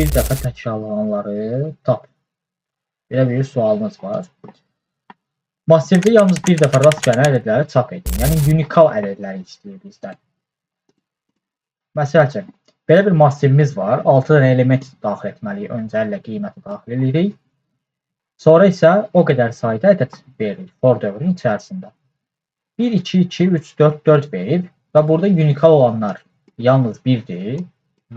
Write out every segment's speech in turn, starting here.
bir dəfə təkrarlananları tap. Belə bir sualımız var. Massivdə yalnız bir dəfə rast gələn ədədləri çap edin. Yəni unikal ədədləri istəyir bizdən. Məsəl üçün, belə bir massivimiz var. 6 dənə element daxil etməliyik. Öncəliklə qiyməti daxil edirik. Sonra isə o qədər sayda ədəd veririk for dövrün içərisində. 1, 2, 2, 3, 4, 4 verib və burada unikal olanlar yalnız 1-dir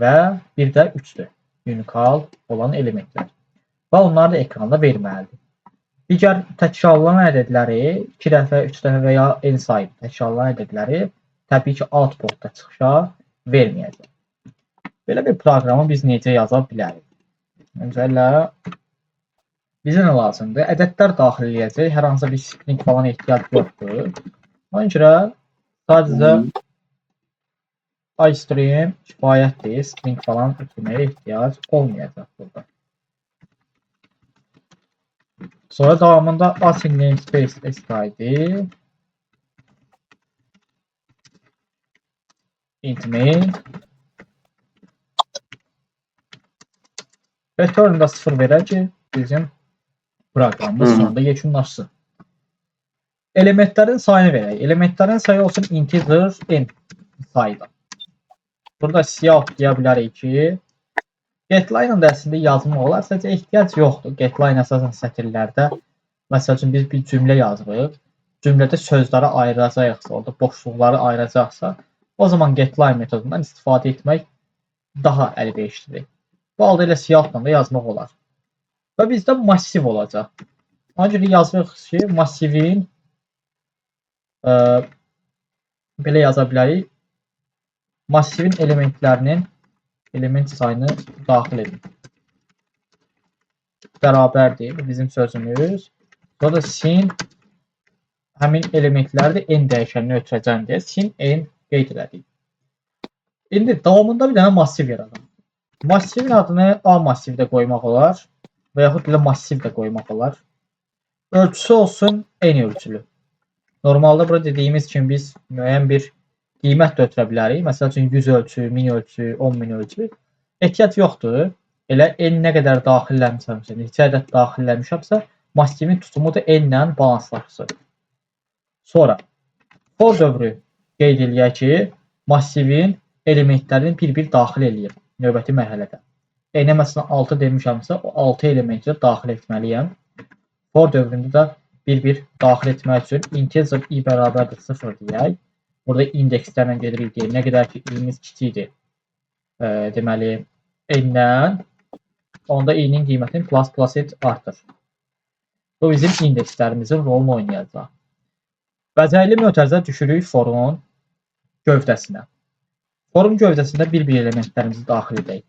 və bir də 3-dür. Unikal olan elementlər. Və onları da ekranda verməlidir. Digər təkrarlanan ədədləri 2 dəfə, 3 dəfə və ya n sayı təkrarlanan ədədləri təbii ki, outputda çıxışa verməyəcək. Belə bir proqramı biz necə yaza bilərik? Öncəliklə bizə nə lazımdır? Ədədlər daxil edəcək. Hər hansı bir string falan ehtiyac yoxdur. Ona görə sadəcə iStream kifayətdir. String falan etməyə ehtiyac olmayacaq burada. Sonra davamında async namespace std int main return-da 0 verər ki, bizim proqramımız sonunda yekunlaşsın. Elementlərin sayını verək. Elementlərin sayı olsun integer n sayda. Burada siyah deyə bilərik ki, getline-ın da əslində yazmaq olar, sadəcə ehtiyac yoxdur. Getline əsasən sətirlərdə, məsəl üçün biz bir cümlə yazırıq, cümlədə sözləri ayıracaqsa, orada boşluqları ayıracaqsa, o zaman getline metodundan istifadə etmək daha əlverişlidir. Bu halda elə siyahla da yazmaq olar. Və bizdə massiv olacaq. Ona görə yazırıq ki, massivin belə yaza bilərik. Massivin elementlərinin element sayını daxil edin. Bərabərdir bizim sözümüz. Sonra sin həmin elementləri də n dəyişəninə ötürəcəm deyə sin n qeyd elədik. İndi davamında bir dənə massiv yaradaq. Massivin adını A massivdə qoymaq olar və yaxud elə massiv də qoymaq olar. Ölçüsü olsun n ölçülü. Normalda burada dediyimiz kimi biz müəyyən bir qiymət də ötürə bilərik. Məsəl üçün 100 ölçü, 1000 ölçü, 10.000 ölçü. Ehtiyac yoxdur. Elə n nə qədər daxilləmişəmsə, neçə ədəd daxilləmişəmsə, massivin tutumu da n ilə balanslaşsın. Sonra for dövrü qeyd eləyək ki, massivin elementlərini bir-bir daxil eləyir növbəti mərhələdə. N-ə məsələn 6 demişəmsə, o 6 elementi daxil etməliyəm. For dövründə də bir-bir daxil etmək üçün integer i bərabərdir 0 deyək. Burada indekslərlə gedirik deyək. Nə qədər ki, i'miz kiçikdir. Deməli, n-dən onda i'nin qiymətini plus et artır. Bu bizim indekslərimizin rolunu oynayacaq. Bəzəkli mötərizə düşürük forun gövdəsinə. Forun gövdəsində bir-bir elementlərimizi daxil edək.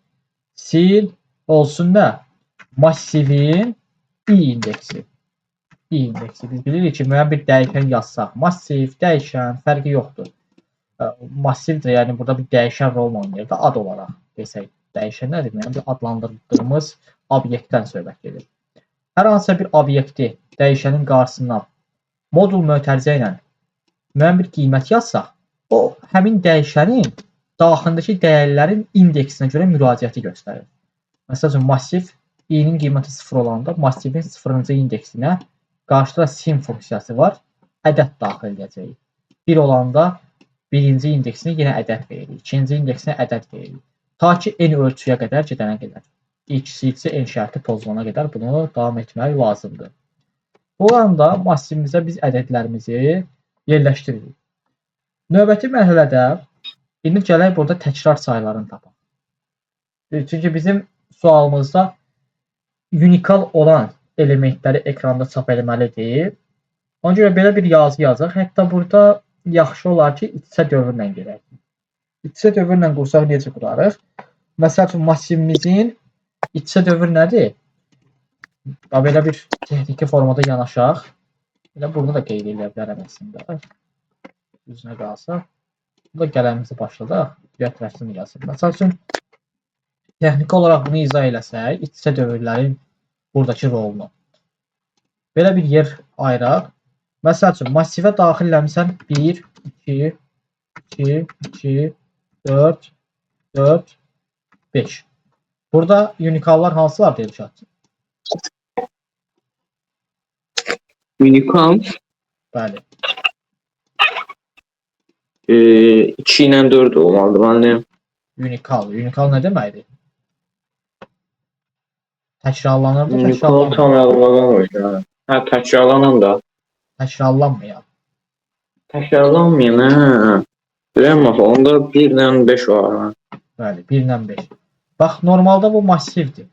Sil olsun da massivin i indeksi. Biz bilirik ki, müəyyən bir dəyişən yazsaq, massiv, dəyişən, fərqi yoxdur. Massivdir, yəni burada bir dəyişən rol oynayır da ad olaraq desək. Dəyişən nədir? Yəni bir adlandırdığımız obyektdən söhbət gedir. Hər hansısa bir obyekti dəyişənin qarşısına modul mötərizə ilə müəyyən bir qiymət yazsaq, o həmin dəyişənin daxilindəki dəyərlərin indeksinə görə müraciəti göstərir. Məsəl üçün, massiv i-nin qiyməti 0 olanda massivin 0-cı indeksinə qarşıda sin funksiyası var, ədəd daxil edəcəyik. 1 olanda birinci indeksinə yenə ədəd veririk, ikinci indeksinə ədəd veririk. Ta ki, n ölçüyə qədər gedənə qədər. İkisi n şərti pozulana qədər bunu davam etmək lazımdır. Bu anda massivimizə biz ədədlərimizi yerləşdiririk. Növbəti mərhələdə indi gələk burada təkrar saylarını tapaq. Çünki bizim sualımızda unikal olan elementləri ekranda çap etməlidir. Ona görə belə bir yazı yazaq. Hətta burada yaxşı olar ki, iç-içə dövrlə gedək. İç-içə dövrlə qursaq necə qurarıq? Məsəl üçün, massivimizin iç-içə dövr nədir? Belə bir texniki formada yanaşaq. Elə burada da qeyd edə bilərəm əslində. Üzünə qalsaq. Burada qələmimizi başladaq. Düət rəsmini yazıq. Məsəl üçün, texniki olaraq bunu izah eləsək, iç-içə dövrlərin buradakı rolunu. Belə bir yer ayıraq. Məsəl üçün, massivə daxilləmişsən 1, 2, 2, 2, 4, 4, 5. Burada unikallar hansılar Elşad? Unicam Bəli. 2 ilə 4 olmalıdır. Mənim Unikal. Unikal nə deməkdir? Təkrarlanır da, Unicam tam yadımda. Hə, təkrarlanan da. təkrarlanmayan. Təkrarlanmayan, hə. Deyirəm axı, onda 1 ilə 5 var. Hə. Bəli, 1 ilə 5. Bax, normalda bu massivdir.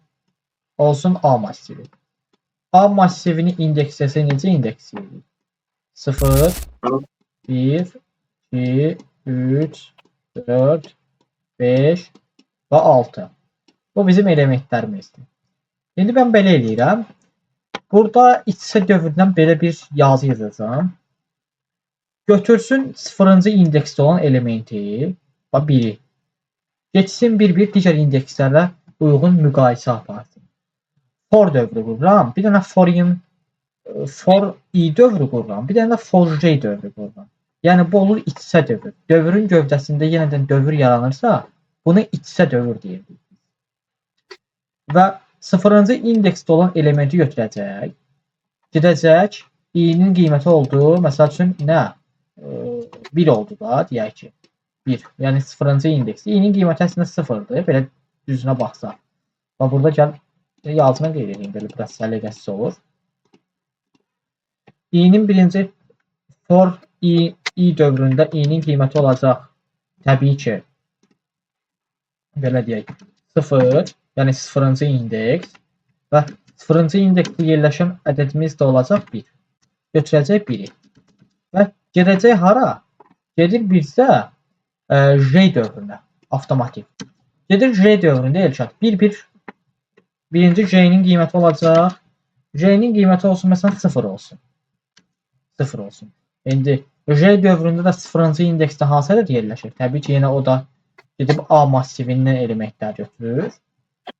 Olsun A massivi. A massivini indeksləsə necə indeksləyirik? 0, 1, 2, 3, 4, 5 və 6. Bu bizim elementlərimizdir. İndi mən belə eləyirəm. Burada iç-içə dövründən belə bir yazı yazacağım. Götürsün 0-cı indeksdə olan elementi, bax 1-i. Geçsin bir-bir digər indekslərlə uyğun müqayisə aparsın. For dövrü qururam. Bir dənə for i dövrü qururam. Bir dənə for j dövrü qururam. Yəni bu olur iç-içə dövr. Dövrün gövdəsində yenidən dövr yaranırsa, bunu iç-içə dövr deyirik. Və 0-cı indeksdə olan elementi götürəcək. Gedəcək. i-nin qiyməti oldu. Məsəl üçün nə? 1 oldu da, deyək ki. 1. Yəni 0-cı indeks. i-nin qiyməti əslində 0-dır. Belə düzünə baxsaq. Və burada gəl yazına qeyd edeyim. Belə biraz səliqəsiz olur. i-nin birinci for i dövründə i-nin qiyməti olacaq. Təbii ki. Belə deyək. 0. Yəni 0-cı indeks. Və 0-cı indeksdə yerləşən ədədimiz də olacaq 1. Götürəcək 1-i. Və gedəcək hara? Gedir bizdə J dövrünə. Avtomatik. Gedir J dövründə Elşad. Birinci J-nin qiyməti olacaq. J-nin qiyməti olsun, məsələn 0 olsun. 0 olsun. İndi J dövründə də 0-cı indeksdə hansı ədəd yerləşir? Təbii ki, yenə o da gedib A massivindən elementlər götürür.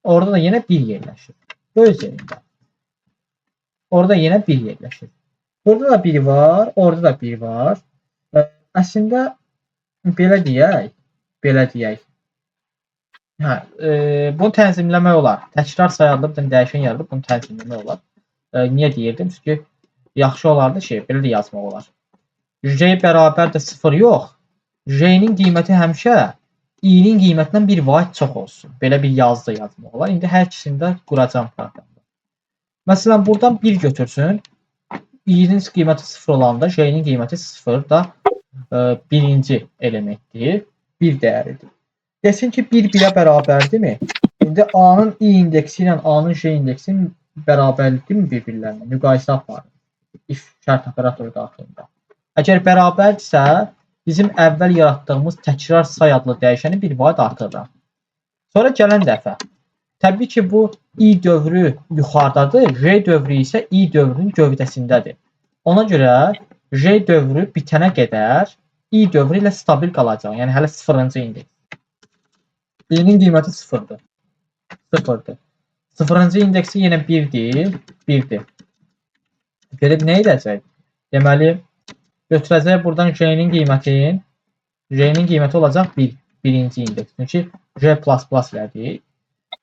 Orada da yenə 1 yerləşir. Göz yerində. Orada yenə 1 yerləşir. Burada da 1 var, orada da 1 var. Əslində belə deyək. Hə, bunu tənzimləmək olar. Təkrar sayılıb, dəyişən yaradıb bunu tənzimləmək olar. Niyə deyirdim? Çünki yaxşı olardı belə də yazmaq olar. J bərabər də 0 yox. J-nin qiyməti həmişə i-nin qiymətindən 1 vaid çox olsun. Belə bir yazı yazmaq olar. İndi hər ikisini də quracam proqramda. Məsələn, buradan 1 götürsün. i-nin qiyməti 0 olanda j-nin qiyməti 0 da birinci elementdir. 1 dəyəridir. Desin ki, 1-1-ə bərabərdirmi? İndi A-nın i indeksi ilə A-nın j indeksinin bərabərlikdirmi bir-birlərinə? Müqayisə aparın. If şərt operatoru daxilində. Əgər bərabərdirsə, bizim əvvəl yaratdığımız təkrar say adlı dəyişəni bir vaid artırıram. Sonra gələn dəfə. Təbii ki, bu i dövrü yuxarıdadır, j dövrü isə i dövrünün gövdəsindədir. Ona görə j dövrü bitənə qədər i dövrü ilə stabil qalacaq. Yəni hələ 0-cı indeks. i-nin qiyməti 0-dır. 0-dır. 0-cı indeksi yenə 1-dir. 1-dir. Gedib nə edəcək? Deməli, götürəcək buradan j-nin qiyməti olacaq 1. Birinci indeks. Çünki j++ elədik.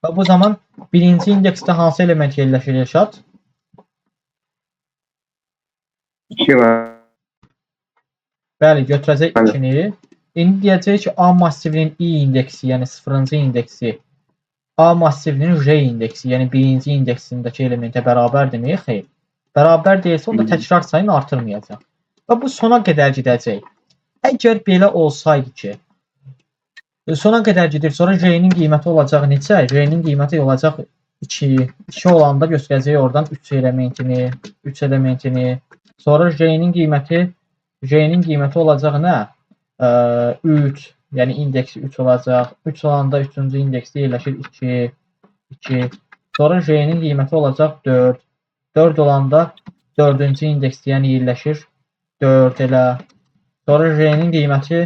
Və bu zaman birinci indeksdə hansı element yerləşir Elşad? 2 var. Bəli, götürəcək 2-ni. İndi deyəcək ki, A massivinin i indeksi, yəni 0-cı indeksi, A massivinin j indeksi, yəni birinci indeksindəki elementə bərabərdirmi? Xeyr. Bərabər deyilsə, onda təkrar sayını artırmayacaq. Və bu sona qədər gedəcək. Əgər belə olsaydı ki, sona qədər gedir, sonra j-nin qiyməti olacaq neçə? J-nin qiyməti olacaq 2. 2 olanda göstərəcək oradan 3 elementini. Sonra j-nin qiyməti olacaq nə? 3. Yəni indeksi 3 olacaq. 3 olanda 3-cü indeksdə yerləşir 2. Sonra j-nin qiyməti olacaq 4. 4 olanda 4-cü indeksdə yəni yerləşir 4 elə. Sonra j-nin qiyməti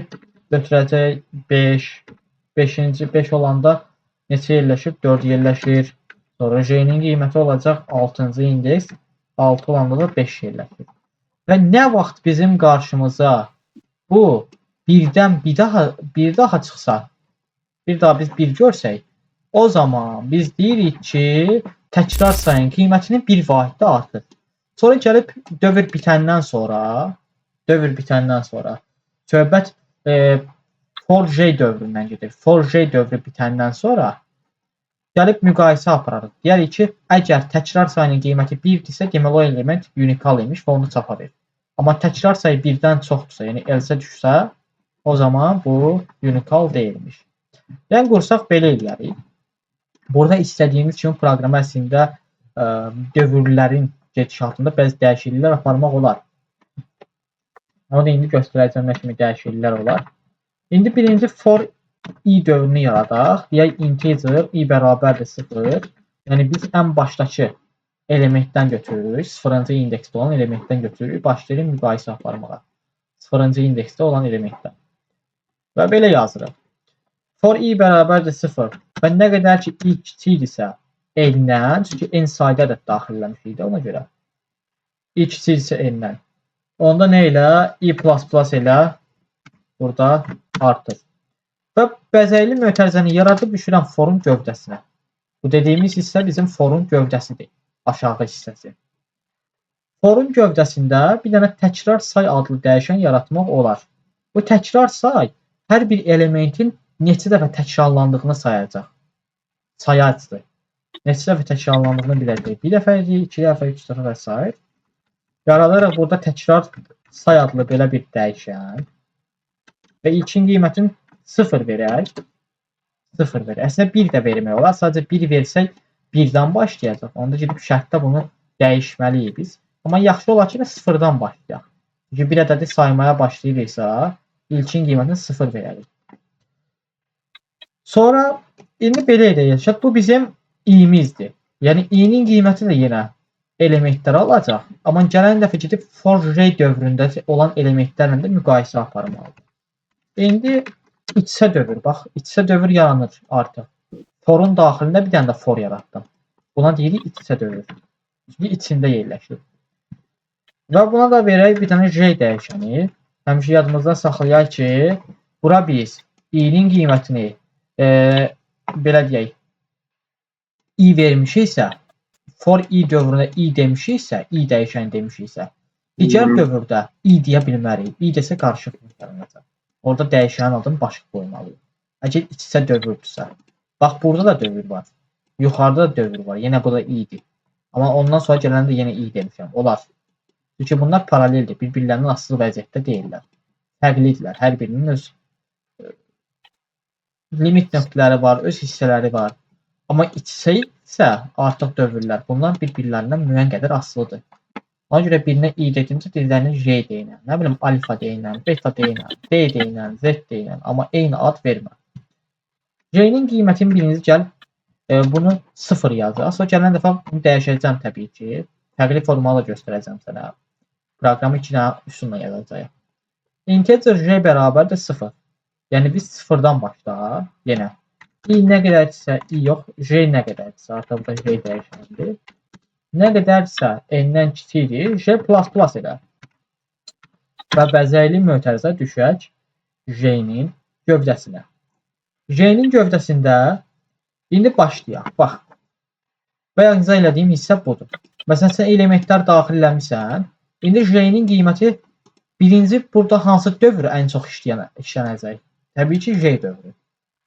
götürəcək 5. 5 olanda neçə yerləşir? 4 yerləşir. Sonra j-nin qiyməti olacaq 6-cı indeks. 6 olanda da 5 yerləşir. Və nə vaxt bizim qarşımıza bu birdən bir daha çıxsa, bir daha biz 1 görsək, O zaman biz deyirik ki, təkrar sayın qiymətini bir vahiddə artır. Sonra gəlib dövr bitəndən sonra söhbət for j dövründən gedir. For j dövrü bitəndən sonra gəlib müqayisə apararıq. Deyərik ki, əgər təkrar sayının qiyməti 1-dirsə, deməli o element unikal imiş və onu çapa verir. Amma təkrar sayı 1-dən çoxdursa, yəni else düşsə, o zaman bu unikal deyilmiş. Yəni qursaq belə eləyərik. Burada istədiyimiz kimi proqram əslində dövrlərin gedişatında bəzi dəyişikliklər aparmaq olar. Onu da indi göstərəcəm nə kimi dəyişikliklər olar. İndi birinci for i dövrünü yaradaq. Deyək integer i bərabərdir 0. Yəni biz ən başdakı elementdən götürürük. 0-cı indeksdə olan elementdən götürürük. Başlayırıq müqayisə aparmağa. 0-cı indeksdə olan elementdən. Və belə yazırıq. For i bərabərdir 0. Və nə qədər ki i kiçikdirsə n-dən, çünki n sayda da daxilləmişik də ona görə. I kiçikdirsə n-dən. Onda nə ilə? i++ ilə burada artır. Və bəzəkli mötərizəni yaradıb düşürəm forun gövdəsinə. Bu dediyimiz hissə bizim forun gövdəsidir. Aşağı hissəsi. Forun gövdəsində bir dənə təkrar say adlı dəyişən yaratmaq olar. Bu təkrar say hər bir elementin neçə dəfə təkrarlandığını sayacaq. Sayacaqdır. Neçə dəfə təkrarlandığını biləcək. Bir dəfə, 2 dəfə, 3 dəfə və s. Yaradaraq burada təkrar say adlı belə bir dəyişən və ilkin qiymətin 0 verək. 0 verək. Əslində 1 də vermək olar. Sadəcə 1 versək 1-dən başlayacaq. Onda gedib şərtdə bunu dəyişməliyik biz. Amma yaxşı olar ki, 0-dan başlayaq. Çünki bir ədədi saymaya başlayırsa, ilkin qiymətin 0 verərik. Sonra indi belə edəcək. Bu bizim i-mizdir. Yəni i-nin qiyməti də yenə elementləri alacaq. Amma gələn dəfə gedib for j dövründə olan elementlərlə də müqayisə aparmalıdır. İndi iç-içə dövr. Bax, iç-içə dövr yaranır artıq. Forun daxilində bir dənə də for yaratdım. Buna deyirik iç-içə dövr. Çünki içində yerləşir. Və buna da verək bir dənə j dəyişəni. Həmişə yadımızda saxlayaq ki, bura biz i-nin qiymətini belə deyək, i vermişiksə, for i dövründə i demişiksə, i dəyişən demişiksə, digər dövrdə i deyə bilmərik. I desə qarışıq yaranacaq. Orada dəyişənin adını başqa qoymalıyıq. Əgər iç-içə dövrdürsə. Bax, burada da dövr var. Yuxarıda da dövr var. Yenə bu da i-dir. Amma ondan sonra gələndə də yenə i demişəm. Olar. Çünki bunlar paraleldir. Bir-birlərinin asılı vəziyyətdə deyirlər. Fərqlidirlər. Hər birinin öz limit nöqtələri var, öz hissələri var. Amma iç-içə isə artıq dövrlər. Bunlar bir-birlərindən müəyyən qədər asılıdır. Ona görə birinə i dedimcə, digərinə j deyilən, nə bilim alfa deyilən, beta deyilən, d deyilən, z deyilən, amma eyni ad vermə. J-nin qiymətini birinci gəlib bunu 0 yazacaq. Sonra gələn dəfə bunu dəyişəcəm təbii ki. Fərqli formada göstərəcəm sənə. Proqramı 2 dənə üsulla yazacağıq. Integer j bərabərdir 0. Yəni biz 0-dan başlayaq. Yenə i nə qədərdirsə i yox, j nə qədərdirsə, artıq burada j dəyişəndir. Nə qədərdirsə n-dən kiçikdir, j++ elə. Və bəzəkli mötərizə düşək j-nin gövdəsinə. J-nin gövdəsində indi başlayaq. Bax, bayaq izah elədiyim hissə budur. Məsələn, sən elementlər daxil eləmişsən. İndi j-nin qiyməti birinci burada hansı dövr ən çox işlənəcək? Təbii ki, j dövrü.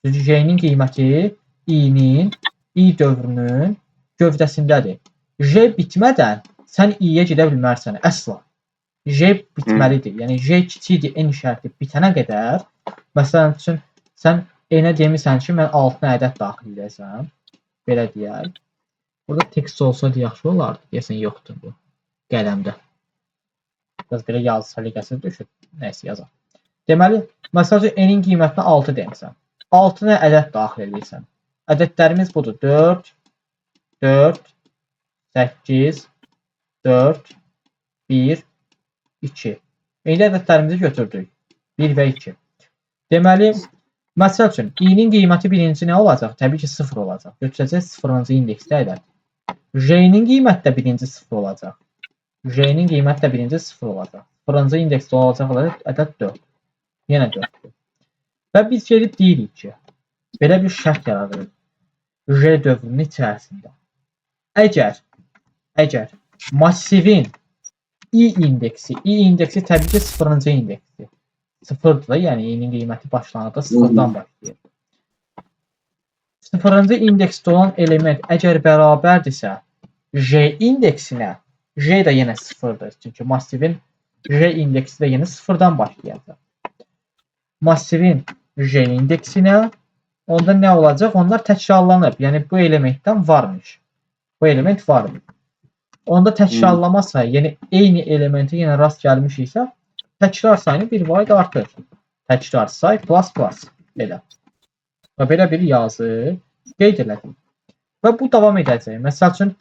Çünki j-nin qiyməti i-nin, i dövrünün gövdəsindədir. J bitmədən sən i-yə gedə bilmərsən. Əsla. J bitməlidir. Yəni j kiçikdir, n şərti bitənə qədər. Məsələn üçün sən n-ə demirsən ki, mən 6 ədəd daxil edəcəm. Belə deyək. Burada text olsa yaxşı olardı. Deyəsən yoxdur bu qələmdə. Biraz belə yazı səliqəsiz düşür. Nəysə yazaq. Deməli, məsəl üçün n-in qiymətinə 6 demirsən. 6 nə ədəd daxil edirsən. Ədədlərimiz budur. 4, 4, 8, 4, 1, 2. İndi ədədlərimizi götürdük. 1 və 2. Deməli, məsəl üçün, i-nin qiyməti birinci nə olacaq? Təbii ki, 0 olacaq. Götürəcək 0-cı indeksdə ədəd. J-nin qiyməti də birinci 0 olacaq. J-nin qiyməti də birinci 0 olacaq. 0-cı indeksdə olacaq ədəd 4. Yenə 4. Və biz gedib deyirik ki, belə bir şərt yaradırıq. J dövrünün içərisində. Əgər massivin i indeksi təbii ki sıfırıncı indeksi. Sıfırdır da, yəni i-nin qiyməti başlanğıcda sıfırdan başlayır. Sıfırıncı indeksdə olan element əgər bərabərdirsə J indeksinə, J də yenə sıfırdır. Çünki massivin J indeksi də yenə sıfırdan başlayacaq. Massivin J indeksinə onda nə olacaq? Onlar təkrarlanıb. Yəni bu elementdən varmış. Bu element varmış. Onda təkrarlamasa, yəni eyni elementi yenə rast gəlmişiksə, təkrar sayını bir vaid artır. Təkrar say plus belə. Və belə bir yazı qeyd elədik. Və bu davam edəcək. Məsəl üçün,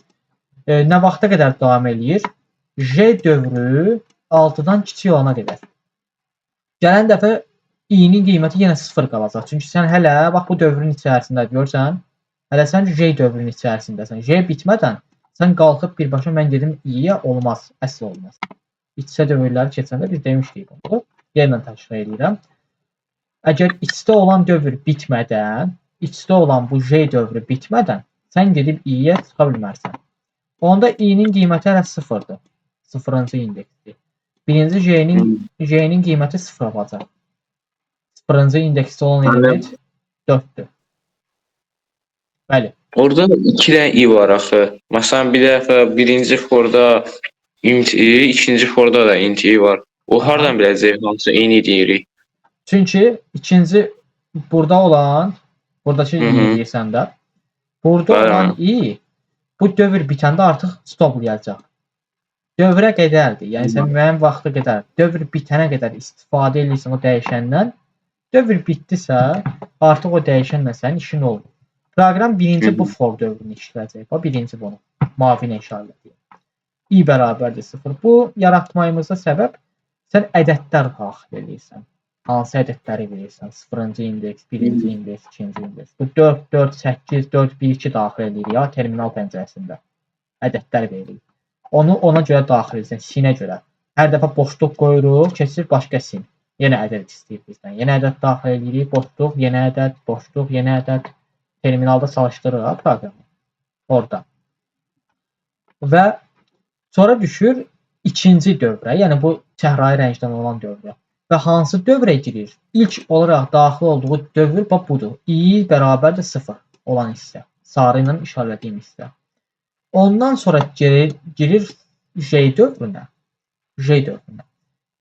nə vaxta qədər davam eləyir? J dövrü 6-dan kiçik olana qədər. Gələn dəfə i-nin qiyməti yenə 0 qalacaq. Çünki sən hələ bax bu dövrün içərisində görsən, hələ sən J dövrünün içərisindəsən. J bitmədən sən qalxıb birbaşa mən dedim i-yə olmaz, əsl olmaz. İç-içə dövrləri keçəndə biz demişdik bunu. Yenə təkrar edirəm. Əgər içdə olan dövr bitmədən, içdə olan bu J dövrü bitmədən sən gedib i-yə çıxa bilmərsən. Onda i-nin qiyməti hələ 0-dır. Sıfırıncı indeksdir. Birinci J-nin qiyməti 0 olacaq. Sıfırıncı indeksdə olan element 4-dür. Bəli. Orada 2 dənə i var axı. Məsələn, bir dəfə birinci forda int i, ikinci forda da int i var. O hardan biləcək hansı eyni deyirik? Çünki ikinci burada olan, buradakı i deyirsən də, burada olan i bu dövr bitəndə artıq stoplayacaq. Dövrə qədərdir. Yəni sən müəyyən vaxta qədər, dövr bitənə qədər istifadə edirsən o dəyişəndən. Dövr bitdisə, artıq o dəyişənlə sənin işin olur. Proqram birinci bu for dövrünü işləyəcək. Bu birinci bunu mavi işarələyir. i bərabərdir 0. Bu yaratmağımızda səbəb sən ədədlər daxil edirsən. Hansı ədədləri verirsən? 0-cı indeks, 1-ci indeks, 2-ci indeks. Bu 4, 4, 8, 4, 1, 2 daxil edirik ya terminal pəncərəsində. Ədədlər veririk. Onu ona görə daxil edirsən, sinə görə. Hər dəfə boşluq qoyuruq, keçir başqa sin. Yenə ədəd istəyir bizdən. Yenə ədəd daxil edirik, boşluq, yenə ədəd, boşluq, yenə ədəd. Terminalda çalışdırırıq proqramı. Orada. Və sonra düşür ikinci dövrə, yəni bu səhrai rəngdən olan dövrə. Və hansı dövrə girir? İlk olaraq daxil olduğu dövr budur. i bərabərdir 0 olan hissə. Sarı ilə işarələdiyim hissə. Ondan sonra girir J dövrünə.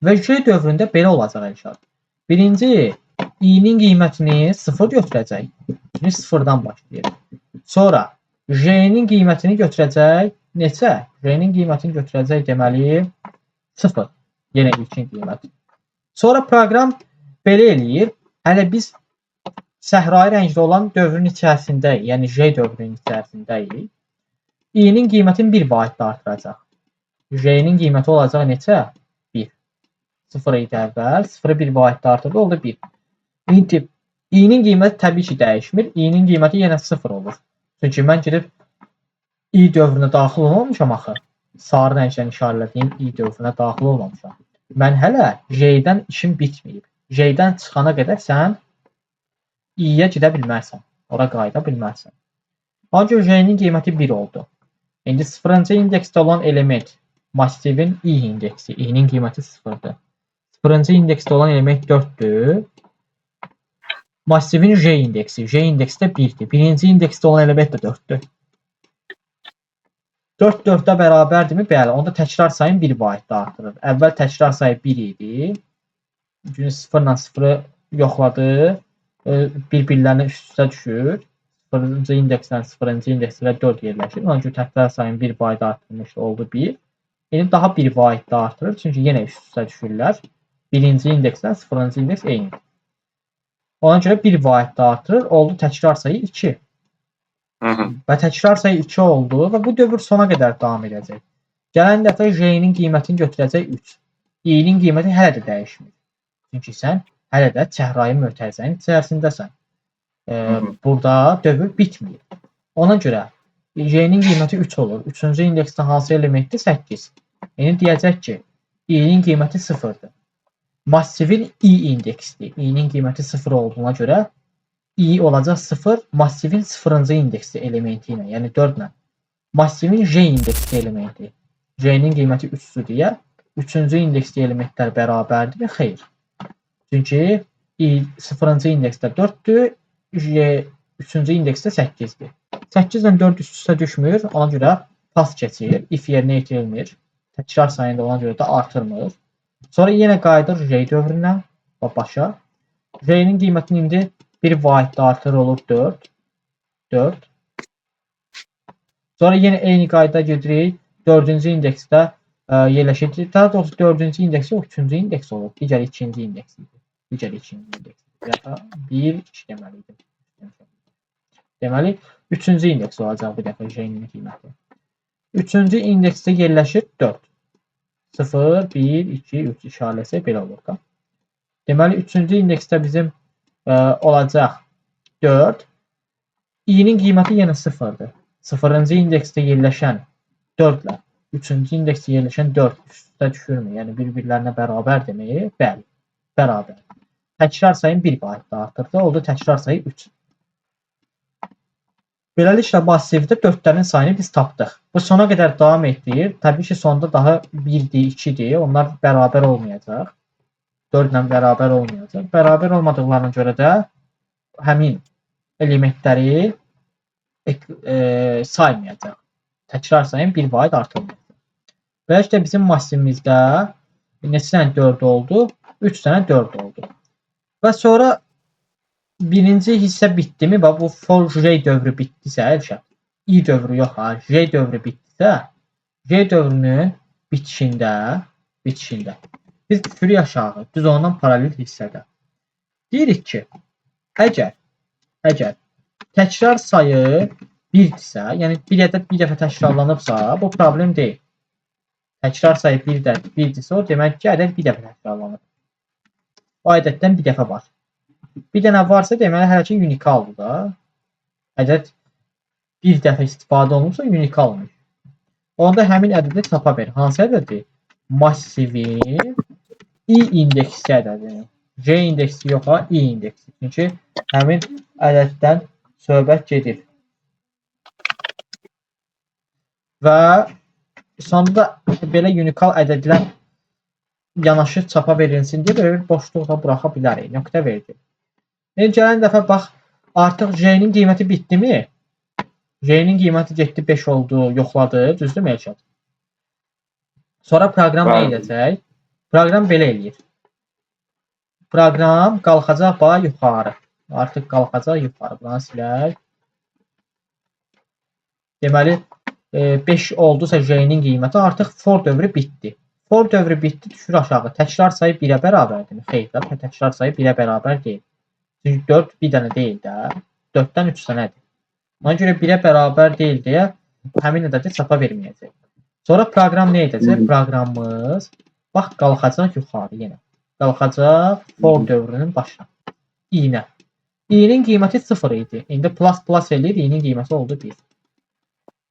Və J dövründə belə olacaq Elşad. Birinci, i-nin qiymətini 0 götürəcək. Çünki 0-dan başlayır. Sonra J-nin qiymətini götürəcək. Neçə? J-nin qiymətini götürəcək deməli 0. Yenə ilkin qiymət. Sonra proqram belə eləyir. Hələ biz səhrai rəngdə olan dövrün içərisindəyik. Yəni J dövrünün içərisindəyik. i-nin qiymətini 1 vaiddə artıracaq. J-nin qiyməti olacaq neçə? 1. 0 idi əvvəl. 0-ı 1 vaiddə artırdı, oldu 1. i-nin qiyməti təbii ki dəyişmir. i-nin qiyməti yenə 0 olur. Çünki mən gedib i dövrünə daxil olmamışam axı. Sarı rəngdən işarələdiyim i dövrünə daxil olmamışam. Mən hələ J-dən işim bitməyib. J-dən çıxana qədər sən i-yə gedə bilmərsən. Ora qayıda bilmərsən. Ancaq J-nin qiyməti 1 oldu. İndi 0-cı indeksdə olan element massivin i indeksi. i-nin qiyməti 0-dır. 0-cı indeksdə olan element 4-dür. Massivin J indeksi. J indeksdə 1-dir. Birinci indeksdə olan element də 4-dür. 4 4-də bərabərdirmi? Bəli. Onda təkrar sayını 1 vaiddə artırır. Əvvəl təkrar sayı 1 idi. Çünki 0 ilə 0-ı yoxladı. Bir-birlərinə üst-üstə düşür. 0-cı indeksdən 0-cı indeksdə 4 yerləşir. Ona görə təkrar sayını 1 vaiddə artırmış oldu 1. Yəni daha 1 vaiddə artırır. Çünki yenə üst-üstə düşürlər. Birinci indeksdən 0-cı indeks eynidir. Ona görə 1 vaiddə artırır. Oldu təkrar sayı 2. Və təkrar sayı 2 oldu və bu dövr sona qədər davam edəcək. Gələn dəfə J-nin qiymətini götürəcək 3. i-nin qiyməti hələ də dəyişmir. Çünki sən hələ də səhrai mötərizənin içərisindəsən. Burada dövr bitmir. Ona görə J-nin qiyməti 3 olur. 3-cü indeksdə hansı elementdir? 8. Yəni deyəcək ki, i-nin qiyməti 0-dır. Massivin i indeksdir. i-nin qiyməti 0 olduğuna görə i olacaq 0 massivin 0-cı indeksli elementi ilə, yəni 4 ilə. Massivin j indeksli elementi. J-nin qiyməti 3-dür deyə 3-cü indeksli elementlər bərabərdir? Xeyr. Çünki i 0-cı indeksdə 4-dür, j 3-cü indeksdə 8-dir. 8 ilə 4 üst-üstə düşmür, ona görə pas keçir, if yerinə yetirilmir. Təkrar sayını da ona görə də artırmır. Sonra yenə qayıdır j dövrünə və başa. J-nin qiymətini indi bir vahiddə artır olur 4. 4. Sonra yenə eyni qayda gedirik. 4-cü indeksdə yerləşir. Daha doğrusu 4-cü indeks yox, 3-cü indeks olur. Digər 2-ci indeks idi. Digər 2-ci indeks. Ya da 1, 2 deməli idi. Deməli, 3-cü indeks olacaq bu dəfə J-nin qiyməti. 3-cü indeksdə yerləşir 4. 0, 1, 2, 3 işarəsi belə olur da. Deməli, 3-cü indeksdə bizim olacaq 4. i-nin qiyməti yenə 0-dır. 0-cı indeksdə yerləşən 4 ilə 3-cü indeksdə yerləşən 4 üstə düşürmü? Yəni, bir-birlərinə bərabər demək? Bəli, bərabər. Təkrar sayın 1 vahiddə artırdı. Oldu təkrar sayı 3. Beləliklə, massivdə 4-lərin sayını biz tapdıq. Bu sona qədər davam etdirir. Təbii ki, sonda daha 1-dir, 2-dir. Onlar bərabər olmayacaq. 4 ilə bərabər olmayacaq. Bərabər olmadıqlarına görə də həmin elementləri saymayacaq. Təkrar sayın 1 vahid artırılacaq. Beləliklə, bizim massivimizdə neçə dənə 4 oldu? 3 dənə 4 oldu. Və sonra birinci hissə bitdimi? Bu for j dövrü bitdisə, i dövrü yox, j dövrü bitdisə, j dövrünün bitişində biz düşürük aşağı, düz ondan paralel hissədə. Deyirik ki, əgər təkrar sayı 1-dirsə, yəni bir ədəd bir dəfə təkrarlanıbsa, bu problem deyil. Təkrar sayı 1-dirsə, o demək ki, ədəd bir dəfə təkrarlanıb. O ədəddən bir dəfə var. Bir dənə varsa, deməli, hələ ki, unikaldır da. Ədəd bir dəfə istifadə olunursa, unikalmış. Onda həmin ədədi tapa verir. Hansı ədədi? Massivin i indeksi ədədi. J indeksi yox, i indeksi. Çünki həmin ədəddən söhbət gedir. Və sonda belə unikal ədədlər yanaşı çapa verilsin deyə belə bir boşluqda buraxa bilərik. Nöqtə verdik. Gələn dəfə bax, artıq J-nin qiyməti bitdimi? J-nin qiyməti getdi 5 oldu, yoxladı, düzdür Elşad? Sonra proqram nə edəcək? Proqram belə eləyir. Proqram qalxacaq bax yuxarı. Artıq qalxacaq yuxarı. Bunu silək. Deməli, 5 oldusa J-nin qiyməti artıq for dövrü bitdi. For dövrü bitdi, düşür aşağı. Təkrar sayı 1-ə bərabərdir. Xeyr, təkrar sayı 1-ə bərabər deyil. Çünki 4 bir dənə deyil də. 4-dən 3 dənədir. Ona görə 1-ə bərabər deyil deyə həmin ədədi çapa verməyəcək. Sonra proqram nə edəcək? Proqramımız bax qalxacaq yuxarı yenə. Qalxacaq for dövrünün başına. i-nə. i-nin qiyməti 0 idi. İndi plus eləyir, i-nin qiyməti oldu 1.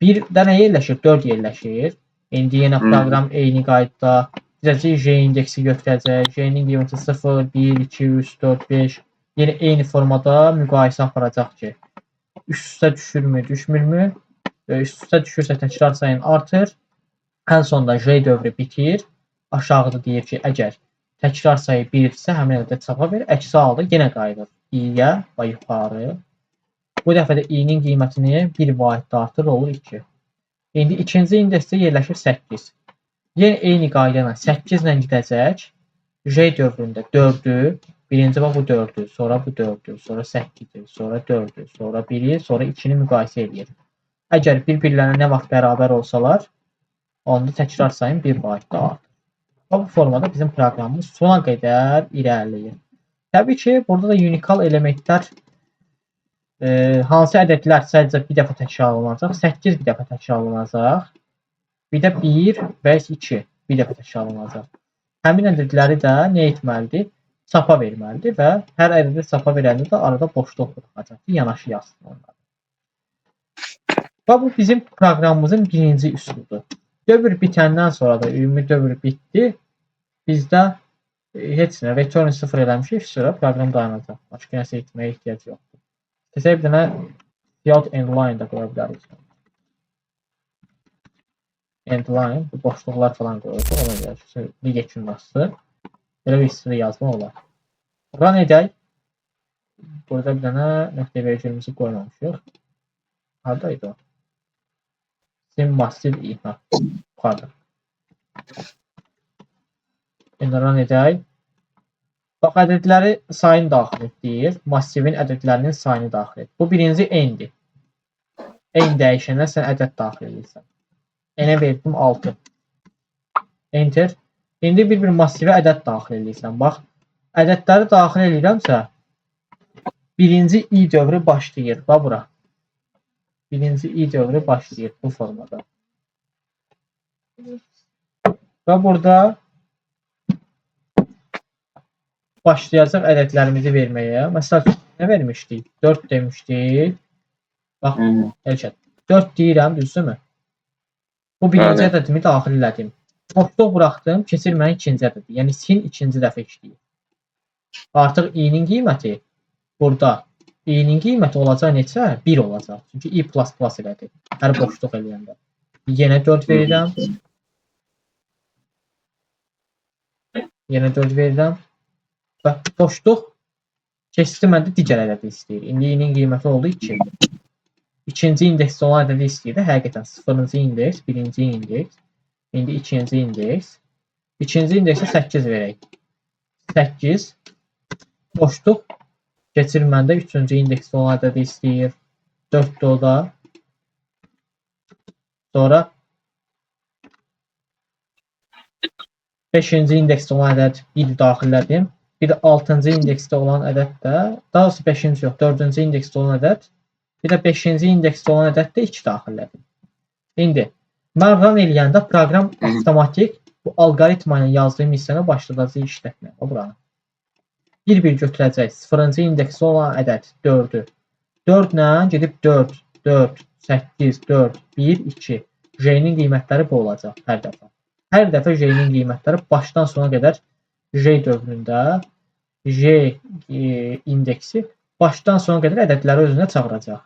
1 dənə yerləşir, 4 yerləşir. İndi yenə proqram eyni qaydada J indeksi götürəcək. J-nin qiyməti 0, 1, 2, 3, 4, 5. Yenə eyni formada müqayisə aparacaq ki, üst-üstə düşürmü, düşmürmü? Üst-üstə düşürsə təkrar sayın artır. Ən sonunda J dövrü bitir. Aşağıda deyir ki, əgər təkrar sayı 1-dirsə, həmin ədəd çapa verir. Əksi halda yenə qayıdır i-yə və yuxarı. Bu dəfə də i-nin qiymətini 1 vahiddə artır, olur 2. İndi ikinci indeksdə yerləşir 8. Yenə eyni qayda ilə 8 ilə gedəcək. J dövründə 4-ü, birinci bax bu 4-ü, sonra bu 4-ü, sonra 8-i, sonra 4-ü, sonra 1-i, sonra 2-ni müqayisə edir. Əgər bir-birlərinə nə vaxt bərabər olsalar, onda təkrar sayın 1 vahiddə artır. Bu formada bizim proqramımız sona qədər irəliləyir. Təbii ki, burada da unikal elementlər hansı ədədlər sadəcə bir dəfə təkrarlanacaq? 8 bir dəfə təkrarlanacaq. Bir də 1 və 2 bir dəfə təkrarlanacaq. Həmin ədədləri də nə etməlidir? Çapa verməlidir və hər ədədə çapa verəndə də arada boşluq buraxacaq ki, yanaşı yazsın onları. Və bu bizim proqramımızın birinci üsuludur. Dövr bitəndən sonra da ümumi dövr bitdi. Bizdə heç nə return 0 eləmişik, sonra proqram dayanacaq. Başqa nəsə etməyə ehtiyac yoxdur. İstəsək bir dənə field endline da qoya bilərik. Endline, bu boşluqlar falan qoyuruq. Ona görə ki, bir yekunlaşsın. Belə bir istidə yazma olar. Run edək. Burada bir dənə nöqtə vergülümüzü qoymamışıq. Haradaydı o? Sim massiv i. Yuxarıda. İndi run edək. Bax, ədədləri sayını daxil etdik. Massivin ədədlərinin sayını daxil et. Bu birinci n-dir. N dəyişənə sən ədəd daxil edirsən. N-ə verdim 6. Enter. İndi bir massivə ədəd daxil edirsən. Bax, ədədləri daxil edirəmsə, birinci i dövrü başlayır. Bax, bura. Birinci i dövrü başlayır bu formada. Və burada başlayacaq ədədlərimizi verməyə. Məsələn, nə vermişdik? 4 demişdik. Bax, Elşad. 4 deyirəm, düzdürmü? Bu birinci ədədimi daxil elədim. Boşluq buraxdım, keçir mənim ikinci ədədi. Yəni, sin ikinci dəfə işləyir. Artıq i-nin qiyməti burada. I-nin qiyməti olacaq neçə? 1 olacaq. Çünki i++ elədi. Hər boşluq eləyəndə. Yenə 4 verirəm. Yenə 4 verirəm. Və boşluq keçdi məndə digər ədədi istəyir. İndi i-nin qiyməti oldu 2. İkinci indeksdə olan ədədi istəyir də həqiqətən 0-cı indeks, birinci indeks, indi ikinci indeks. İkinci indeksə 8 verək. 8 boşluq keçir məndə 3-cü indeksdə olan ədədi istəyir. 4 o da. Sonra 5-ci indeksdə olan ədəd 1 daxillədim. Bir də 6-cı indeksdə olan ədəd də, daha doğrusu 5-ci yox, 4-cü indeksdə olan ədəd, bir də 5-ci indeksdə olan ədəd də 2 daxillədim. İndi, mən run eləyəndə proqram avtomatik bu algoritma ilə yazdığım hissəni başladacaq işlətməyə. O buranı. Bir-bir götürəcək. 0-cı indeksdə olan ədəd 4-ü. 4 ilə gedib 4, 4, 8, 4, 1, 2. J-nin qiymətləri bu olacaq hər dəfə. Hər dəfə J-nin qiymətləri başdan sona qədər J dövründə J indeksi başdan sona qədər ədədləri özünə çağıracaq.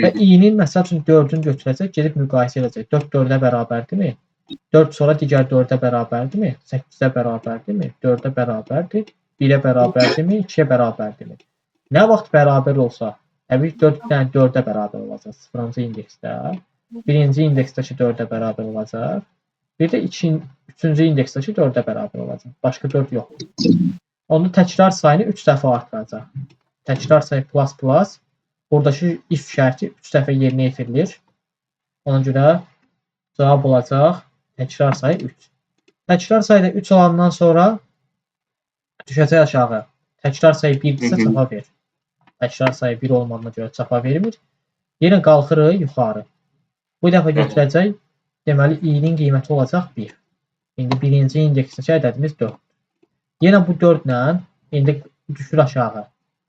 Və i-nin məsəl üçün 4-ünü götürəcək, gedib müqayisə edəcək. 4 4-ə bərabərdirmi? 4 sonra digər 4-ə bərabərdirmi? 8-ə bərabərdirmi? 4-ə bərabərdir? 1-ə bərabərdirmi? 2-ə bərabərdirmi? Nə vaxt bərabər olsa, təbii ki, 4 dənə 4-ə bərabər olacaq 0-cı indeksdə. Birinci indeksdəki 4-ə bərabər olacaq. Bir də 3-cü indeksdəki 4-ə bərabər olacaq. Başqa 4 yoxdur. Onu təkrar sayını 3 dəfə artıracaq. Təkrar sayı plus. Buradakı if şərti 3 dəfə yerinə yetirilir. Ona görə cavab olacaq təkrar sayı 3. Təkrar sayı 3 olandan sonra düşəcək aşağı. Təkrar sayı 1-dirsə çapa verir. Təkrar sayı 1 olmadığına görə çapa vermir. Yenə qalxırıq yuxarı. Bu dəfə götürəcək. Deməli, i-nin qiyməti olacaq 1. İndi birinci indeksdəki ədədimiz 4. Yenə bu 4 ilə indi düşür aşağı.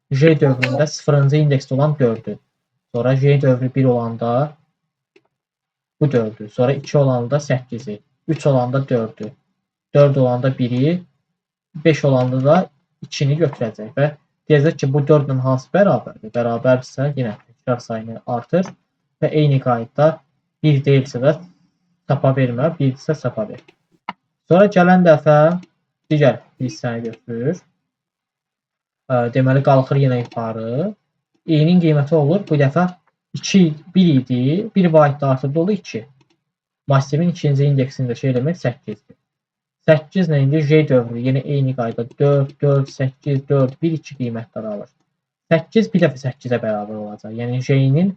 J dövründə 0-cı indeksdə olan 4-ü. Sonra J dövrü 1 olanda bu 4-ü. Sonra 2 olanda 8-i. 3 olanda 4-ü. 4 olanda 1-i. 5 olanda da 2-ni götürəcək. Və deyəcək ki, bu 4 ilə hansı bərabərdir? Bərabərdirsə, yenə təkrar sayını artır. Və eyni qaydada 1 deyilsə də çapa vermə, 1-dirsə çapa ver. Sonra gələn dəfə digər hissəni götürür. Deməli, qalxır yenə yuxarı. i-nin qiyməti olur. Bu dəfə 1 idi. 1 byte da artırdı oldu 2. Massivin ikinci indeksindəki element 8-dir. 8 ilə indi J dövrü yenə eyni qayda 4, 4, 8, 4, 1, 2 qiymətləri alır. 8 bir dəfə 8-ə bərabər olacaq. Yəni J-nin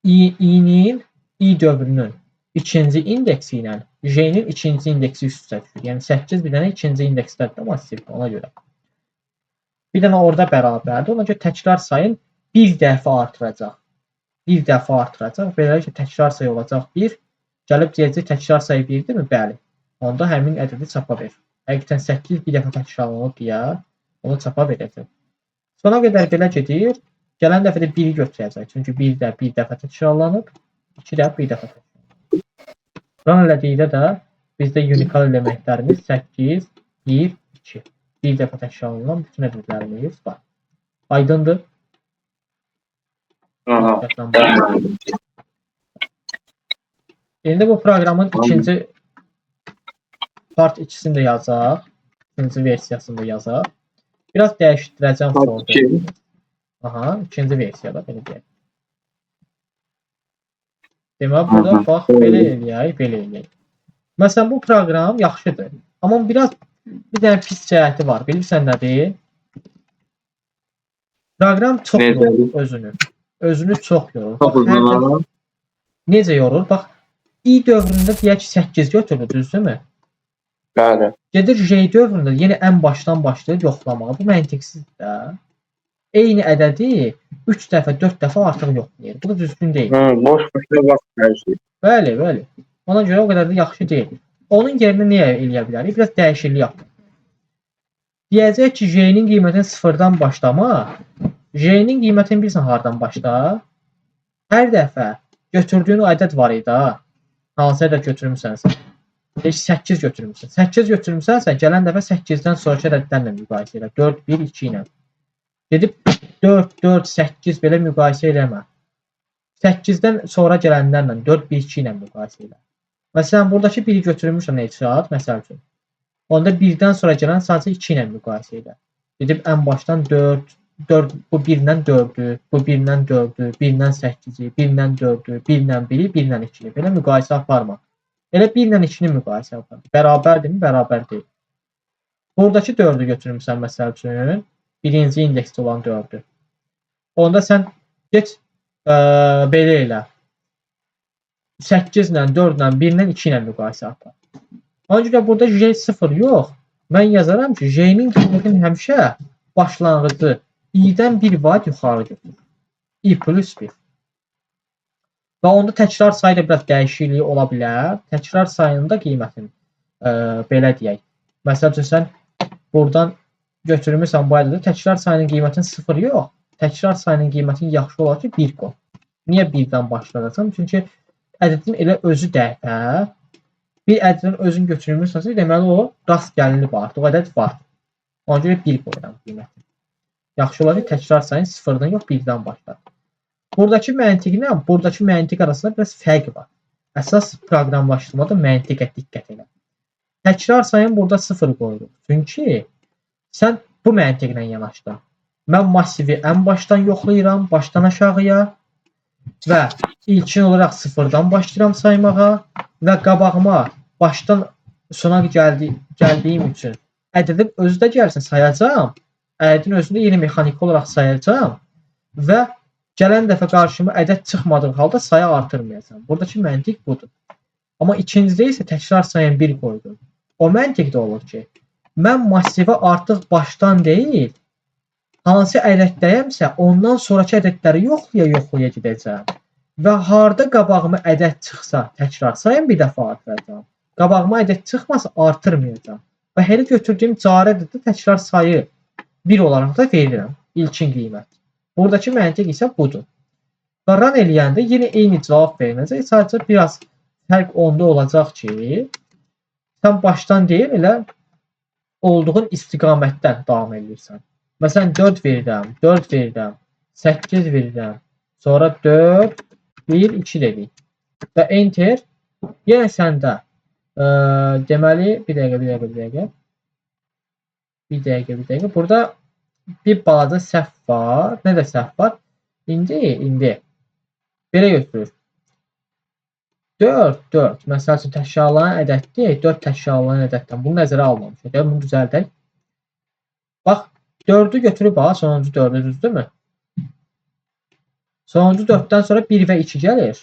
i-nin i dövrünün ikinci indeksi ilə J-nin ikinci indeksi üst-üstə düşür. Yəni 8 bir dənə ikinci indeksdədir də massiv ona görə. Bir dənə orada bərabərdir. Ona görə təkrar sayın bir dəfə artıracaq. Bir dəfə artıracaq. Beləliklə təkrar sayı olacaq 1. Gəlib deyəcək təkrar sayı 1-dirmi? Bəli. Onda həmin ədədi çapa ver. Həqiqətən 8 bir dəfə təkrarlanıb deyə onu çapa verəcək. Sona qədər belə gedir. Gələn dəfə də 1-i götürəcək. Çünki 1 də bir dəfə təkrarlanıb. 2 də bir dəfə təkrarlanıb. Run elədikdə də bizdə unikal elementlərimiz 8, 1, 2. Bir dəfə təkrarlanan bütün ədədlərimiz var. Aydındır. Aha. Diqqətlə bax. İndi bu proqramın ikinci part 2-sini də yazaq. İkinci versiyasını da yazaq. Biraz dəyişdirəcəm Part folder. 2. Aha, ikinci versiyada belə deyək. Deməli, burada bax, belə eləyək, belə eləyək. Məsələn, bu proqram yaxşıdır. Amma biraz bir dənə pis cəhəti var. Bilirsən nədir? Proqram çox yorur özünü. Özünü çox yorur. Bax, hər dəfə necə yorur? Bax, i dövründə deyək ki, 8 götürür, düzdürmü? Bəli. Gedir J dövründə yenə ən başdan başlayır yoxlamağa. Bu məntiqsizdir də. Eyni ədədi 3 dəfə, 4 dəfə artıq yoxlayır. Bu da düzgün deyil. Boş-boşuna vaxt hər şey. Bəli, bəli. Ona görə o qədər də yaxşı deyil. Onun yerinə nə eləyə bilərik? Biraz dəyişiklik yapaq. Deyəcək ki, J-nin qiymətini 0-dan başlama. J-nin qiymətini bilirsən hardan başla? Hər dəfə götürdüyün o ədəd var idi ha. Hansı ədəd götürmüsənsə. 8 götürmüsən. 8 götürmüsənsə, gələn dəfə 8-dən sonraki ədədlərlə müqayisə elə. 4, 1, 2 ilə. Gedib 4, 4, 8 belə müqayisə eləmə. 8-dən sonra gələnlərlə 4, 1, 2 ilə müqayisə elə. Məsələn, buradakı 1-i götürmüşsən heçat, məsəl üçün. Onda 1-dən sonra gələn sadəcə 2 ilə müqayisə elə. Gedib ən başdan 4, bu 1-dən 4-ü, bu 1-dən 4-ü, 1-dən 8-i, 1-dən 4-ü, 1-dən 1-i, 1-dən 2-ni. Belə müqayisə aparma. Elə 1-dən 2-ni müqayisə apar. Bərabərdirmi? Bərabər deyil. Buradakı 4-ü götürmüsən məsəl üçün, birinci indeksdə olan 4-ü. Onda sən get belə elə. 8 ilə, 4 ilə, 1 ilə, 2 ilə müqayisə apar. Ancaq burada J 0 yox. Mən yazaram ki, J-nin qiymətini həmişə başlanğıcı i-dən 1 vaat yuxarı götürür. i plus 1. Və onda təkrar sayı da biraz dəyişikliyi ola bilər. Təkrar sayında qiymətin belə deyək. Məsəl üçün sən buradan götürmüsən bu ədədi, təkrar sayının qiymətinin 0 yox. Təkrar sayının qiymətinin yaxşı olar ki 1 qoy. Niyə 1-dən başlayacaqsan? Çünki ədədin elə özü dəfə bir ədədin özünü götürmüsənsə, deməli o rast gəlinib artıq o ədəd var. Ona görə 1 qoyuram qiyməti. Yaxşı olar ki təkrar sayın 0-dan yox 1-dən başlar. Buradakı məntiqlə buradakı məntiq arasında biraz fərq var. Əsas proqramlaşdırmada məntiqə diqqət elə. Təkrar sayın burada 0 qoyuruq. Çünki sən bu məntiqlə yanaşdın. Mən massivi ən başdan yoxlayıram, başdan aşağıya və ilkin olaraq 0-dan başlayıram saymağa və qabağıma başdan sona gəldiyim üçün ədədin özü də gəlsin sayacağam. Ədədin özünü yeni mexaniki olaraq sayacağam və gələn dəfə qarşıma ədəd çıxmadığı halda sayı artırmayacağam. Buradakı məntiq budur. Amma ikincidə isə təkrar sayın 1 qoydum. O məntiqdə olur ki, mən massivə artıq başdan deyil, hansı ədəddəyəmsə ondan sonraki ədədləri yoxlaya gedəcəm. Və harda qabağıma ədəd çıxsa təkrar sayın bir dəfə artıracağam. Qabağıma ədəd çıxmasa artırmayacağam. Və elə götürdüyüm cari ədəddə təkrar sayı 1 olaraq da verirəm. İlkin qiymət. Buradakı məntiq isə budur. Və run eləyəndə yenə eyni cavab veriləcək. Sadəcə biraz fərq onda olacaq ki, sən başdan deyil, elə olduğun istiqamətdən davam edirsən. Məsələn, 4 verirəm, 4 verirəm, 8 verirəm, sonra 4, 1, 2 dedik. Və enter, yenə səndə deməli, bir dəqiqə. Burada bir balaca səhv var. Nə də səhv var? İndi belə götürür. 4, 4. Məsəl üçün təkrarlanan ədəddir. 4 təkrarlanan ədəddən. Bunu nəzərə almamışıq. Bunu düzəldək. Bax, 4-ü götürüb ha, sonuncu 4-ü düzdürmü? Sonuncu 4-dən sonra 1 və 2 gəlir.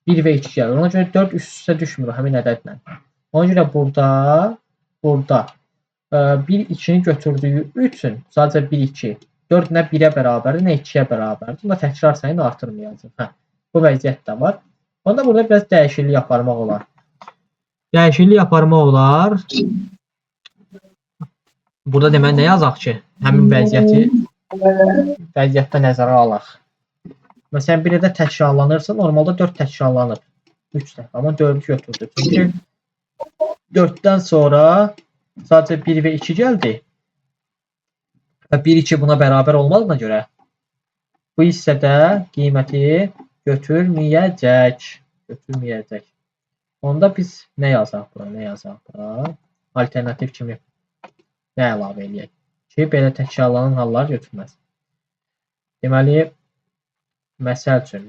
1 və 2 gəlir. Ona görə 4 üst-üstə düşmür həmin ədədlə. Ona görə burada 1-2-ni götürdüyü üçün sadəcə 1-2. 4 nə 1-ə bərabərdir, nə 2-yə bərabərdir. Bunda təkrar sayını artırmayacaq. Bu vəziyyət də var. Onda burada biraz dəyişiklik aparmaq olar. Burada deməli nə yazaq ki, həmin vəziyyətdə nəzərə alaq. Məsələn, bir ədəd təkrarlanırsa, normalda 4 təkrarlanır. 3 dəfə, amma 4-ü götürdü. Çünki 4-dən sonra sadəcə 1 və 2 gəldi. Və 1, 2 buna bərabər olmadığına görə bu hissədə qiyməti götürməyəcək. Götürməyəcək. Onda biz nə yazaq bura? Nə yazaq bura? Alternativ kimi nə əlavə eləyək ki, belə təkrarlanan hallar götürməz. Deməli, məsəl üçün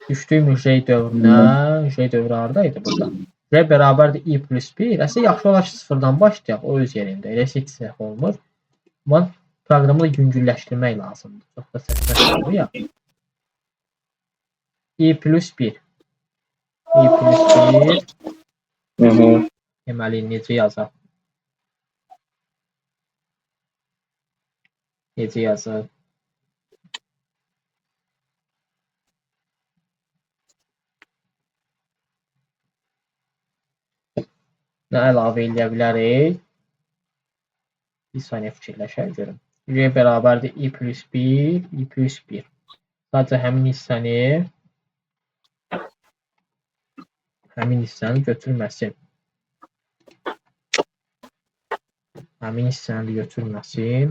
düşdük müjde dövrünə. Müjde dövrü haradaydı burada? R bərabərdir i plus 1. Əslində yaxşı olar ki, sıfırdan başlayaq. O öz yerində. Elə heç səhv olmur. Amma proqramı da yüngülləşdirmək lazımdır. Çox da səslər olur ya. i plus 1. i plus 1. Deməli, necə yazaq? Necə yazaq? Nə əlavə eləyə bilərik? Bir saniyə fikirləşək görüm. R bərabərdir i plus 1, i plus 1. Sadəcə həmin hissəni götürməsin. Həmin hissəni götürməsin.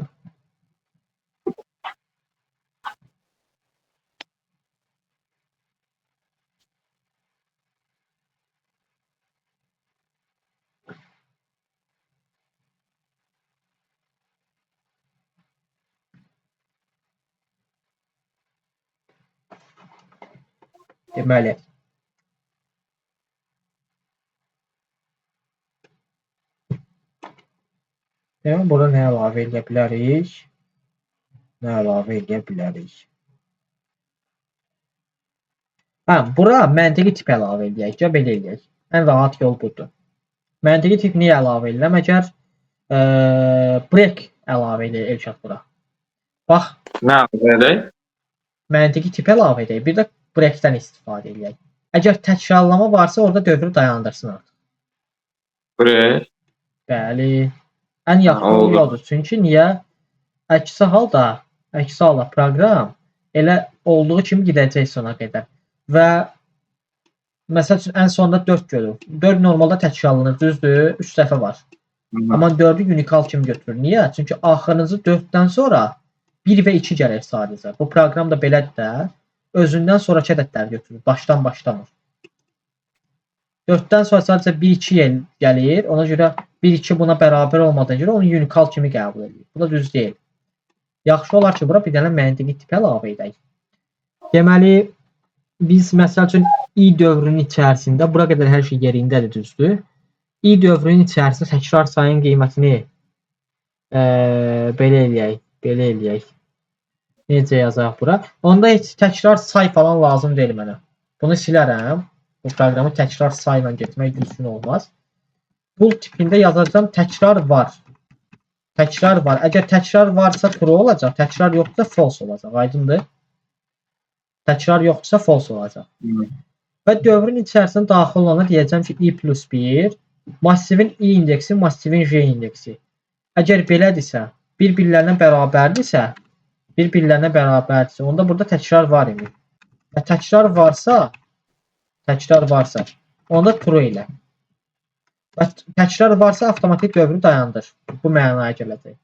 Deməli, burada nə əlavə edə bilərik? Nə əlavə edə bilərik? Bura məntiqi tip əlavə edək. Ya belə eləyək. Ən rahat yol budur. Məntiqi tip niyə əlavə edirəm? Əgər break əlavə edək Elşad bura. Bax. Nə əlavə edək? Məntiqi tip əlavə edək. Bir də breakdən istifadə edək. Əgər təkrarlama varsa, orada dövrü dayandırsın artıq. Break? Bəli. Ən yaxşı yoldur. Çünki niyə? Əksi halda proqram elə olduğu kimi gedəcək sona qədər. Və məsəl üçün ən sonunda 4 görür. 4 normalda təkrarlanır, düzdür? 3 dəfə var. Amma 4'ü unikal kimi götürür. Niyə? Çünki axırıncı 4'dən sonra 1 və 2 gəlir sadəcə. Bu proqram da belədir də. Özündən sonraki ədədləri götürür. Başdan başlamır. 4'dən sonra sadəcə 1-2 gəlir. Ona görə 1-2 buna bərabər olmadığına görə onu unikal kimi qəbul edir. Bu da düz deyil. Yaxşı olar ki, bura bir dənə məntiqi tip əlavə edək. Deməli, biz məsəl üçün i dövrünün içərisində, bura qədər hər şey yerindədir, düzdür. i dövrünün içərisində təkrar sayın qiymətini belə eləyək. Necə yazaq bura? Onda heç təkrar say falan lazım deyil mənə. Bunu silərəm. Bu proqramı təkrar sayla getmək düzgün olmaz. Bool tipində yazacağım təkrar var. Təkrar var. Əgər təkrar varsa true olacaq, təkrar yoxsa false olacaq. Aydındır? Təkrar yoxsa false olacaq. Və dövrün içərisində daxil olana deyəcəm ki, i plus 1, massivin i indeksi, massivin j indeksi. Əgər belədirsə, bir-birlərinə bərabərdirsə, onda burada təkrar var imiş. Və təkrar varsa, onda true ilə. Və təkrar varsa, avtomatik dövrü dayandır. Bu mənaya gələcək.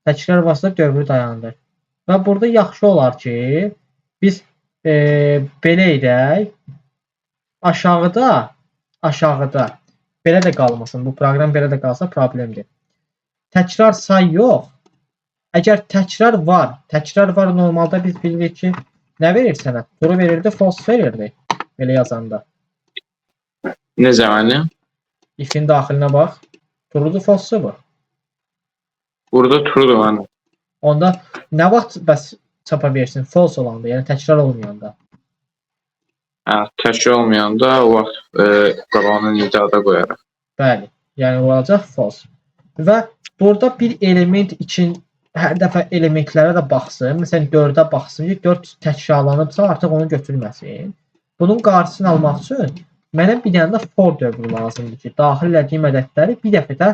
Təkrar varsa, dövrü dayandır. Və burada yaxşı olar ki, biz belə edək. Aşağıda, belə də qalmasın. Bu proqram belə də qalsa problemdir. Təkrar say yox. Əgər təkrar var normalda biz bilirik ki, nə verir sənə? True verirdi, false verirdi. Belə yazanda. Nə zamanı? If'in daxilinə bax. True'dur, false'dur bu. Burada true'dur mənim. Onda nə vaxt bəs çapa versin? False olanda, yəni təkrar olmayanda. Təkrar olmayanda o vaxt qabağına nidada qoyaraq. Bəli, yəni olacaq false. Və burada bir element üçün hər dəfə elementlərə də baxsın. Məsələn, 4'ə baxsın ki, 4 təkrarlanıbsa artıq onu götürməsin. Bunun qarşısını almaq üçün mənə bir dənə də for dövrü lazımdır ki, daxil etdiyim ədədləri bir dəfə də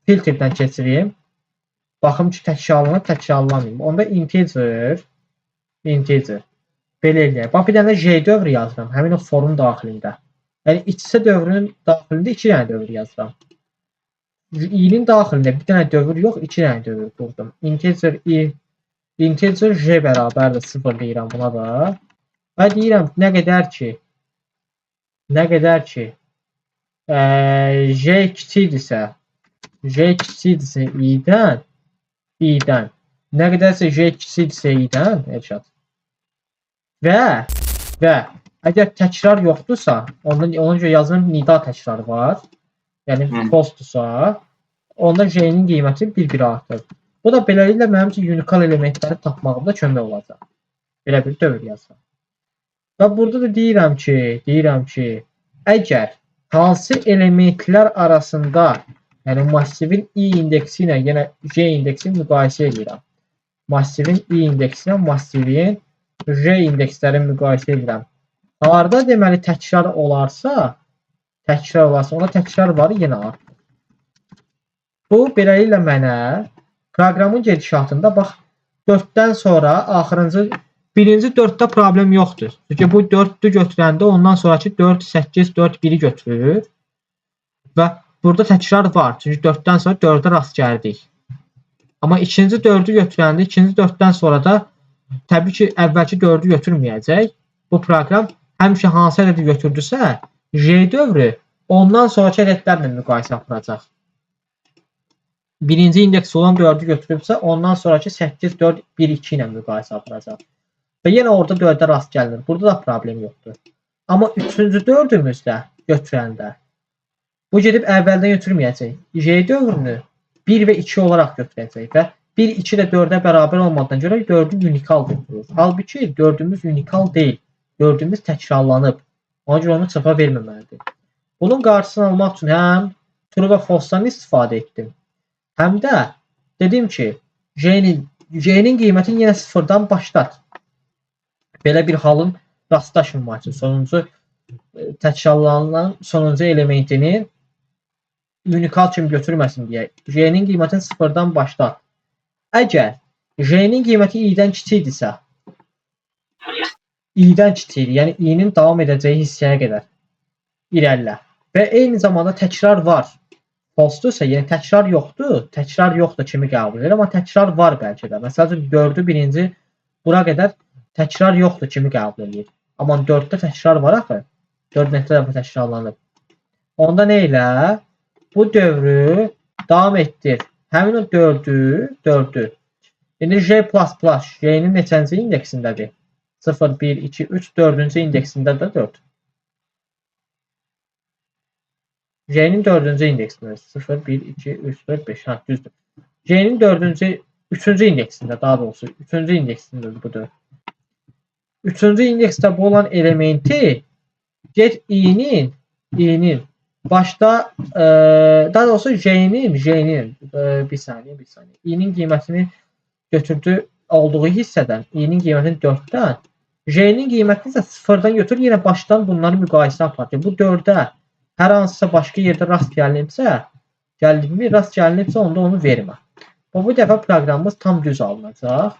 filtrdən keçirim. Baxım ki, təkrarlanıb, təkrarlanmayım. Onda integer. Belə eləyək. Bax, bir dənə j dövrü yazıram. Həmin o forun daxilində. Yəni, iç-isə dövrünün daxilində 2 dənə dövr yazıram. i-nin daxilində bir dənə dövr yox, 2 dənə dövr qurdum. Integer i, integer j bərabərdir 0 deyirəm buna da. Və deyirəm nə qədər ki j kiçikdirsə i-dən, nə qədərsə j kiçikdirsə i-dən, Elşad. Və əgər təkrar yoxdursa, ona görə yazılım nida təkrarı var. Yəni false-dursa, onda j-nin qiyməti 1-1 artır. Bu da beləliklə mənim üçün unikal elementləri tapmağımda kömək olacaq. Belə bir dövr yazsam. Və burada da deyirəm ki, əgər hansı elementlər arasında, yəni massivin i indeksi ilə yenə j indeksini müqayisə edirəm. Massivin i indeksi ilə massivin j indekslərini müqayisə edirəm. Harda deməli təkrar olarsa, ona təkrar varı yenə artır. Bu beləliklə mənə proqramın gedişatında bax 4-dən sonra axırıncı birinci 4-də problem yoxdur. Çünki bu 4-dü götürəndə ondan sonraki 4, 8, 4, 1-i götürür. Və burada təkrar var. Çünki 4-dən sonra 4-ə rast gəldik. Amma ikinci 4-ü götürəndə, ikinci 4-dən sonra da təbii ki, əvvəlki 4-ü götürməyəcək. Bu proqram həmişə hansı ədədi götürdüsə, j dövrü ondan sonraki ədədlərlə müqayisə aparacaq. Birinci indeks olan 4-ü götürübsə, ondan sonraki 8, 4, 1, 2 ilə müqayisə aparacaq. Və yenə orada 4-ə rast gəlinir. Burada da problem yoxdur. Amma üçüncü 4-ümüzdə götürəndə bu gedib əvvəldən götürməyəcək. J dövrünü 1 və 2 olaraq götürəcək və 1, 2 də 4-ə bərabər olmadığına görə 4-ü unikal götürür. Halbuki 4-ümüz unikal deyil. 4-ümüz təkrarlanıb. Ona görə onu çapa verməməlidir. Bunun qarşısını almaq üçün həm true və false-dan istifadə etdim. Həm də dedim ki, j-nin qiymətini yenə 0-dan başlat. Belə bir halın rastlaşmamaq üçün sonuncu təkrarlanan sonuncu elementini unikal kimi götürməsin deyə j-nin qiymətini 0-dan başlat. Əgər j-nin qiyməti i-dən kiçikdirsə, i-dən kiçikdir, yəni i-nin davam edəcəyi hissəyə qədər irəlilə. Və eyni zamanda təkrar var. False-dursa, yəni təkrar yoxdur kimi qəbul edir, amma təkrar var bəlkə də. Məsələn, 4-ü birinci bura qədər təkrar yoxdur kimi qəbul edir. Amma 4-də təkrar var axı. 4 neçə dəfə təkrarlanıb. Onda nə ilə? Bu dövrü davam etdir. Həmin o 4-ü. İndi j++, j-nin neçənci indeksindədir? 0, 1, 2, 3, 4-cü indeksində də 4. J-nin 4-cü indeksində 0, 1, 2, 3, 4, 5. Ha, düzdür. J-nin 3-cü indeksində, daha doğrusu 3-cü indeksindədir bu 4. 3-cü indeksdə bu olan elementi get i-nin başda daha doğrusu j-nin bir saniyə i-nin qiymətini götürdü olduğu hissədən i-nin qiymətini 4-dən j-nin qiymətini isə 0-dan götür, yenə başdan bunları müqayisə aparır. Bu 4-ə hər hansısa başqa yerdə rast gəlinibsə onda onu vermə. Bu dəfə proqramımız tam düz alınacaq.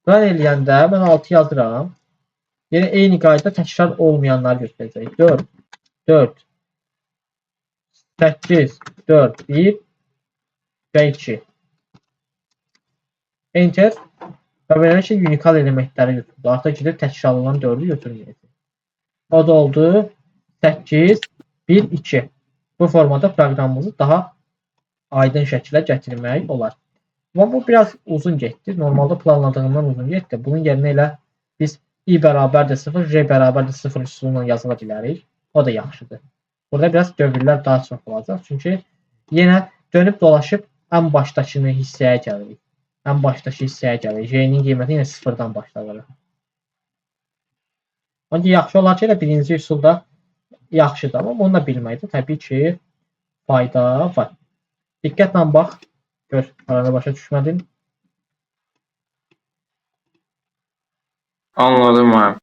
Run eləyəndə mən 6 yazıram. Yəni eyni qayda təkrar olmayanları götürəcək. 4, 8, 4, 1 və 2. Enter. Və beləliklə unikal elementləri götürdü. Artıq gedib təkrarlanan 4-ü götürməyəcək. O da oldu 8, 1, 2. Bu formada proqramımızı daha aydın şəkildə gətirmək olar. Amma bu biraz uzun getdi. Normalda planladığımdan uzun getdi. Bunun yerinə elə biz i bərabərdir 0, j bərabərdir 0 üsuluyla yazıla bilərik. O da yaxşıdır. Burada biraz dövrlər daha çox olacaq. Çünki yenə dönüb dolaşıb ən başdakı hissəyə gəlirik. J-nin qiyməti yenə 0-dan başlanır. Ancaq yaxşı olar ki, elə birinci üsulda yaxşıdır. Amma bunu da bilməkdə təbii ki, fayda var. Diqqətlə bax. Gör, arada başa düşmədin. Anladım abi.